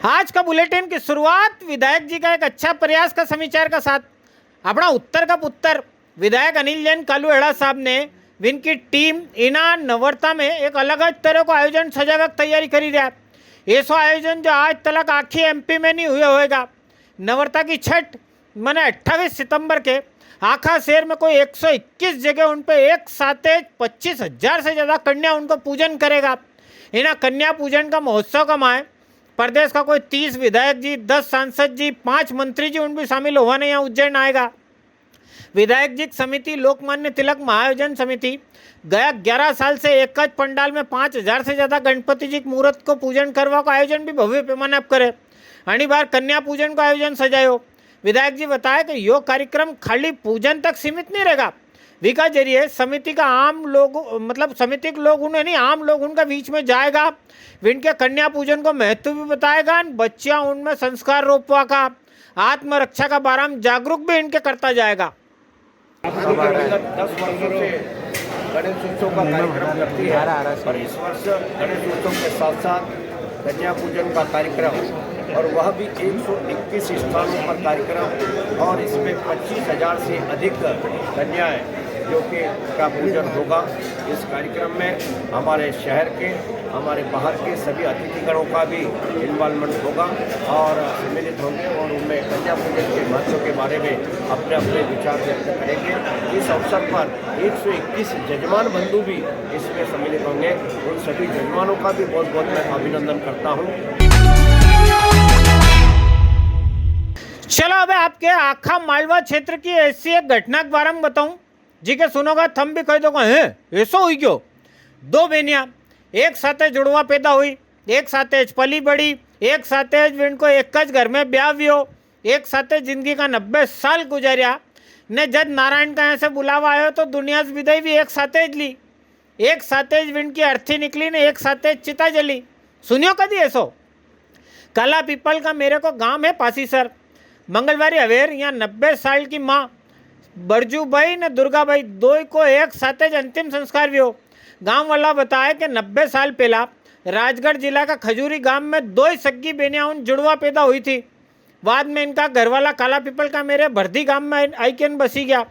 आज का बुलेटिन की शुरुआत विधायक जी का एक अच्छा प्रयास का समाचार का साथ। अपना उत्तर का पुत्र विधायक अनिल जैन कालूहेड़ा साहब ने विनकी टीम इना नवरता में एक अलग ज तरह को आयोजन सजावा तैयारी करी रहा है। ऐसा आयोजन जो आज तक आखी एमपी में नहीं हुआ होएगा। नवरता की छठ मैंने 28 सितंबर के आखा शहर में कोई 121 जगह उन पे एक साथ 25,000 से ज़्यादा कन्या उनको पूजन करेगा। इना कन्या पूजन का महोत्सव का माए प्रदेश का कोई 30 विधायक जी, 10 सांसद जी, 5 मंत्री जी उन भी शामिल होने यहाँ उज्जैन आएगा। विधायक जी समिति लोकमान्य तिलक महाआयोजन समिति गया 11 साल से एक ज पंडाल में 5,000 से ज़्यादा गणपति जी मुहूर्त को पूजन करवा का आयोजन भी भव्य पैमाने पर करे। अणी बार कन्या पूजन का आयोजन सजायो। विधायक जी बताया कि यो कार्यक्रम खाली पूजन तक सीमित नहीं रहेगा। विका जरिए समिति का आम लोग मतलब समिति के लोग उन्हें नहीं आम लोग उनका बीच में जाएगा। इनके कन्या पूजन को महत्व भी बताएगा। बच्चियां उनमें संस्कार रोपवा का आत्मरक्षा का बारे में जागरूक भी इनके करता जाएगा। 10 वर्षों से गणेश उत्सव का कार्यक्रम करती है और इस वर्ष गणेश उत्सव के साथ साथ कन्या पूजन का कार्यक्रम और वह भी 121 स्थानों पर कार्यक्रम और इसमें 25,000 से अधिक कन्याएं जो कि का पूजन होगा। इस कार्यक्रम में हमारे शहर के हमारे बाहर के सभी अतिथिगणों का भी इन्वॉल्वमेंट होगा और सम्मिलित होंगे और उनमें कन्या पूजन के महत्व के बारे में अपने अपने विचार व्यक्त करेंगे। इस अवसर पर 121 जजमान बंधु भी इसमें सम्मिलित होंगे। उन सभी जजमानों का भी बहुत बहुत मैं अभिनंदन करता हूँ। चलो अब आपके आखा मालवा क्षेत्र की ऐसी एक घटना के बारे में बताऊं जी के सुनोगा थम भी कह दोगे हैं ऐसा हुई क्यों। 2 बहनियां एक साथ जुड़वा पैदा हुई, एक साथ पली बड़ी, एक साथ इनको एक ज घर में ब्याह भी हो, एक साथ जिंदगी का 90 साल गुजारिया ने जब नारायण का यहाँ से बुलावा आयो तो दुनिया से विदाई भी एक साथ ली। एक साथ इनकी अर्थी निकली ने एक साथ चिता जली। सुनियो कदी ऐसो। काला पीपल का मेरे को गांव है पासीसर मंगलवारी अवेर। यहाँ 90 साल की माँ बरजूबाई ने दुर्गाबाई दो को एक साथ अंतिम संस्कार भी हो। गांव वाला बताया कि 90 साल पहला राजगढ़ जिला का खजूरी गांव में 2 सग्गी बेनियां उन जुड़वा पैदा हुई थी। बाद में इनका घरवाला काला पीपल का मेरे भरदी गांव में आईकेन बसी गया।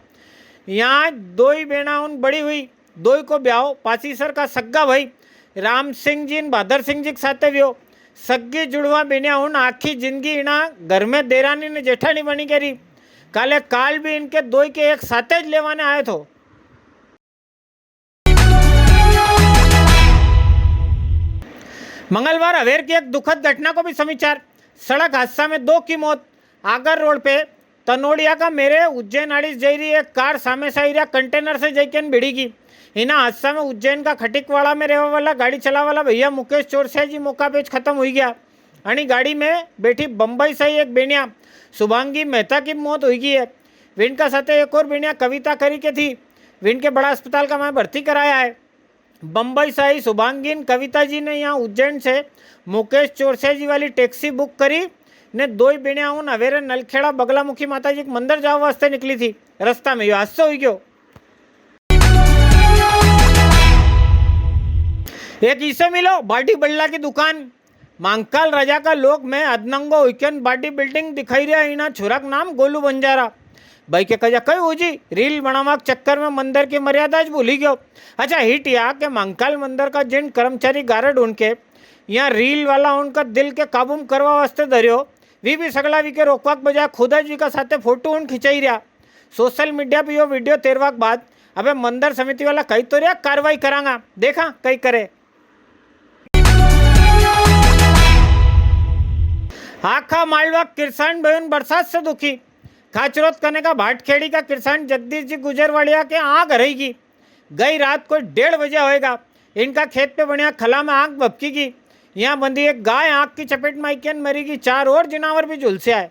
यहाँ 2 बेना उन बड़ी हुई, 2 को ब्याह पासीसर का सग्गा भाई राम सिंह जी बहादुर सिंह जी के साथ भी हो। सग्गी जुड़वा बेनिया उन आखी जिंदगी इना घर में देरानी ने जेठानी बनी करी। काले काल भी इनके 2 के एक साथ लेवाने आए थे। मंगलवार अवेर की एक दुखद घटना को भी समाचार। सड़क हादसा में 2 की मौत। आगर रोड पे तनोड़िया का मेरे उज्जैन आड़ी जा रही एक कार सामने से आई कंटेनर से जैकेन भिड़ीगी। इना हादसा में उज्जैन का खटिकवाड़ा में रहने वाला गाड़ी चला वाला भैया मुकेश चौरसिया जी मौका पे खत्म हो गया। आणि गाड़ी में बैठी बम्बई से एक बेनिया शुभांगी मेहता की मौत हो गई है। विन का साथ एक और बेनिया कविता करी के थी। विन के बड़ा अस्पताल का मैं भर्ती कराया है। बम्बई से आई शुभांगीन कविता जी ने यहाँ उज्जैन से मुकेश चौरसिया जी वाली टैक्सी बुक करी ने 2 बेनिया उन अवेरे नलखेड़ा बगलामुखी माता जी के मंदिर जाओ वास्ते निकली थी। रास्ता में हादसा हो गयो। एक इसे मिलो बाडी बल्ला की दुकान मांगकाल राजा का लोग में अदनंगो वीकेंड बॉडी बिल्डिंग दिखाई रहा। इना छोरा का नाम गोलू बंजारा भाई के कजा कई हो जी रील बनावा चक्कर में मंदिर की मर्यादा भूली गयो। अच्छा हिट या के मांगकाल मंदिर का जिन कर्मचारी गार्ड उनके यहाँ रील वाला उनका दिल के काबू में करवा वास्ते धरियो। भी सगला वी के रोकवा के बजाय खुद जी का साथे फोटो उन खिंचाई रहा। सोशल मीडिया पे यो वीडियो तेरवा के बाद अबे मंदिर समिति वाला कई तो रहा कार्रवाई करांगा। देखा कई करे। आखा मालवा किसान बहन बरसात से दुखी। खाचरोत करने का भाटखेड़ी का किसान जगदीश जी गुजरवाड़िया के आग रहेगी। गई रात को 1:30 बजे होएगा। इनका खेत पे बढ़िया खला में आग भपकीगी। यहाँ बंदी एक गाय आग की चपेट में आईकेन मरीगी। 4 और जानवर भी झुलसे आए।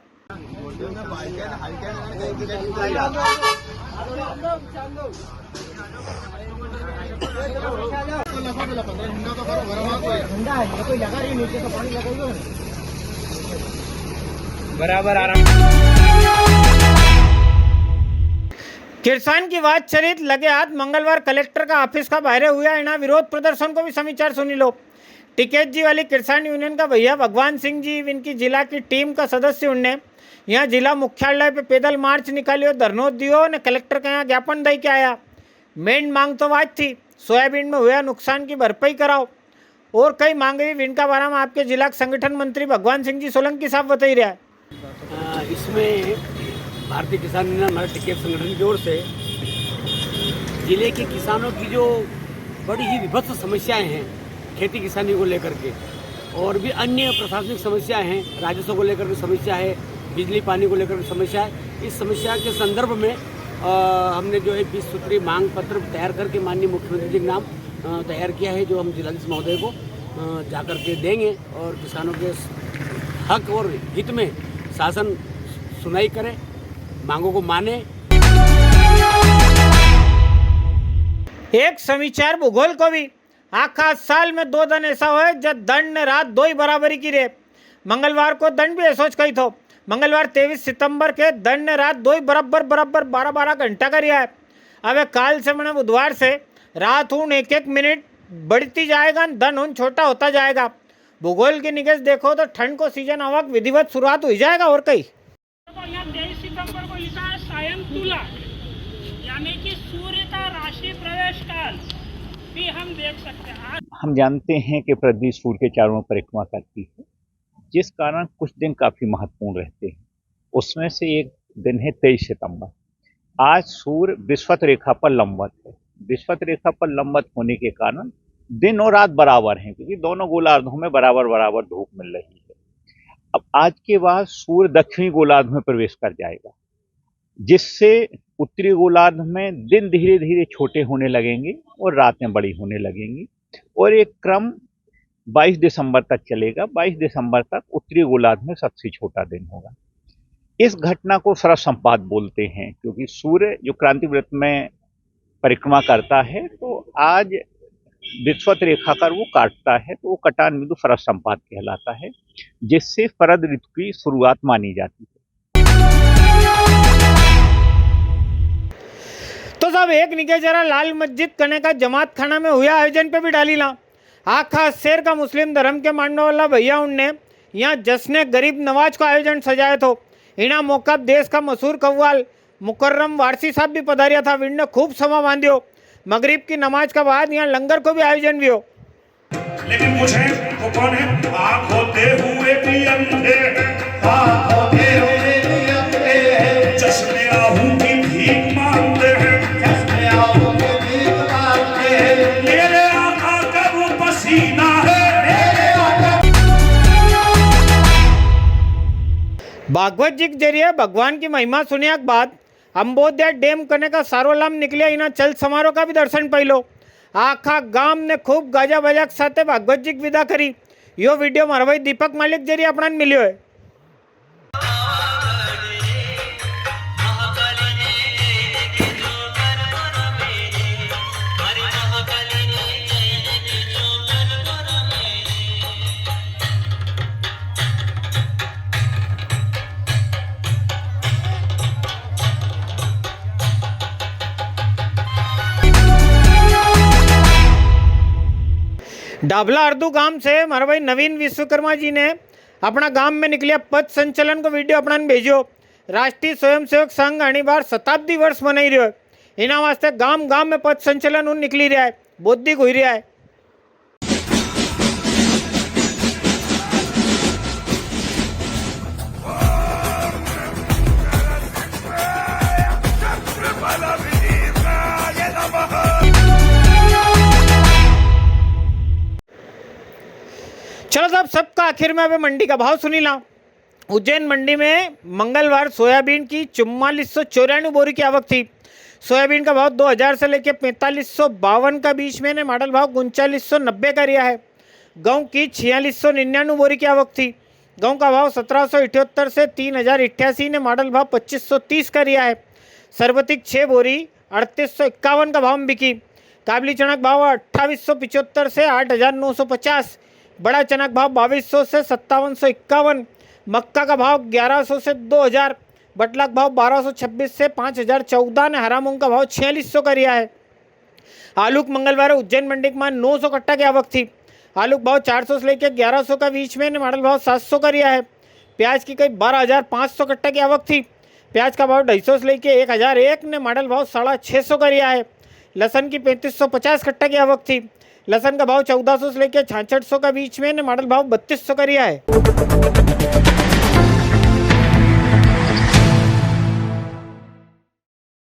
बराबर आराम। किसान की बात चरित लगे हाथ मंगलवार कलेक्टर का ऑफिस का बाहर हुआ। इना विरोध प्रदर्शन को भी समाचार सुनी लो। टिकैत जी वाली किसान यूनियन का भैया भगवान सिंह जी, इनकी जिला की टीम का सदस्य उनने यहाँ जिला मुख्यालय पे पैदल मार्च निकालियो, धरनो दियो ने कलेक्टर के यहाँ ज्ञापन दे के आया। मेन मांग तो आज थी सोयाबीन में हुआ नुकसान की भरपाई कराओ और कई मांग रही, इनका बारे में आपके जिला संगठन मंत्री भगवान सिंह जी सोलंकी साहब बता ही रहा है। इसमें भारतीय किसान यूनियन हमारे टिकैत संगठन की ओर से जिले के किसानों की जो बड़ी ही विभत्स समस्याएं हैं खेती किसानी को लेकर के, और भी अन्य प्रशासनिक समस्याएं हैं, राजस्व को लेकर के समस्या है, बिजली पानी को लेकर के समस्या है। इस समस्या के संदर्भ में हमने जो है 20 सूत्री मांग पत्र तैयार करके माननीय मुख्यमंत्री जी के नाम तैयार किया है, जो हम जिलाधीश महोदय को जाकर के देंगे और किसानों के हक और हित में शासन सुनाई करे, मांगों को माने। एक समीचार भूगोल को भी आखा साल में 2 दिन ऐसा हो जब दंड ने रात 2 ही बराबरी की रे। मंगलवार को दंड भी ऐसा कही थो। मंगलवार 23 सितंबर के दंड ने रात 2 ही बराबर 12-12 घंटा का रिया है। अब काल से मैंने बुधवार से रात हूँ 1-1 मिनट बढ़ती जाएगा, दंड हूँ छोटा होता जाएगा। भूगोल की निगह देखो तो ठंड को सीजन आवक विधिवत शुरुआत हो जाएगा। और कई 23 सितंबर को लिखा है सायं तुला, यानी कि सूर्य का राशि प्रवेश काल भी हम देख सकते हैं। हम जानते हैं कि पृथ्वी सूर्य के चारों ओर परिक्रमा करती है, जिस कारण कुछ दिन काफ़ी महत्वपूर्ण रहते हैं। उसमें से एक दिन है 23 सितंबर। आज सूर्य विषुवत रेखा पर लंबवत है। विषुवत रेखा पर लंबवत होने के कारण दिन और रात बराबर हैं, क्योंकि दोनों गोलार्धों में बराबर बराबर धूप मिल रही है। अब आज के बाद सूर्य दक्षिणी गोलार्ध में प्रवेश कर जाएगा, जिससे उत्तरी गोलार्ध में दिन धीरे धीरे छोटे होने लगेंगे और रातें बड़ी होने लगेंगी, और एक क्रम 22 दिसंबर तक चलेगा। 22 दिसंबर तक उत्तरी गोलार्ध में सबसे छोटा दिन होगा। इस घटना को शरद संपात बोलते हैं, क्योंकि सूर्य जो क्रांति वृत्त में परिक्रमा करता है तो आज विषुवत रेखा कर वो काटता है, तो वो कटान बिंदु शरद संपात कहलाता है, जिससे शरद ऋतु की शुरुआत मानी जाती है। तो साहब एक निके जरा लाल मस्जिद कने का जमात खाना में हुआ आयोजन पे भी डाली ला। आखा शेर का मुस्लिम धर्म के मानने वाला भैया उनने यहाँ जश्न गरीब नवाज का आयोजन सजाया था। इना मौका देश का मशहूर कव्वाल मुकर्रम वारसी साहब भी पधारिया था। विंड ने खूब समा बांधियो। मगरिब की नमाज के बाद यहाँ लंगर को भी आयोजन भी हो। लेकिन मुझे वो कौन है? आँख होते हुए भी अंधे, आँख होते हुए भी अंधे, चश्मे आहू की भीख मांगते हैं, चश्मे आहू की भीख मांगते हैं। मेरे आका का वो पसीना है, मेरे आका। भागवत जी के जरिए भगवान की महिमा सुनिया के बाद अंबोध्या डैम करने का सारो लाम निकलिया। इना चल समारोह का भी दर्शन पैलो। आखा गांव ने खूब गाजा बजा के साथ भागवत जी की विदा करी। यो वीडियो मारा भाई दीपक मालिक जरिए अपना मिलियो है। डाबला अर्दू गांव से हमारा भाई नवीन विश्वकर्मा जी ने अपना गांव में निकलिया पथ संचलन को वीडियो अपना भेजो। राष्ट्रीय स्वयंसेवक संघ अणी बार शताब्दी वर्ष मनाई रहा है। इना वास्ते गांव गांव में पथ संचलन उन निकली रहा है, बौद्धिक हो रहा है। चलो साहब सबका आखिर में अभी मंडी का भाव सुनी ला। उज्जैन मंडी में मंगलवार सोयाबीन की 4494 बोरी की आवक थी। सोयाबीन का भाव 2000 से लेकर 4552 का बीच में ने मॉडल भाव 3990 का रिया है। गेहूं की 4699 बोरी की आवक थी। गेहूं का भाव 1778 से 3088 ने मॉडल भाव 2530 का रिया है। सर्वाधिक 6 बोरी 3851 का भाव में बिकी। काबली चना का भाव 2875 से 8950। बड़ा चना का भाव 2200 से 5751। मक्का का भाव 1100 से 2000। बटला का भाव 1226 से 5014 ने हरा मूंग का भाव 4600 का रिया है। आलू मंगलवार उज्जैन मंडी के मान 900 कट्टा की आवक थी। आलू का भाव 400 से लेकर 1100 का बीच में ने मॉडल भाव 700 का रिया है। प्याज की करीब 12,500 कट्टा की आवक थी। प्याज का भाव 250 से लेकर 1001 ने मॉडल भाव 650 का रिया है। लहसन की 3550 कट्टा की आवक थी। लहसन का भाव 1400 से लेकर 6600 का बीच में ने मॉडल भाव 3200 का रिया है।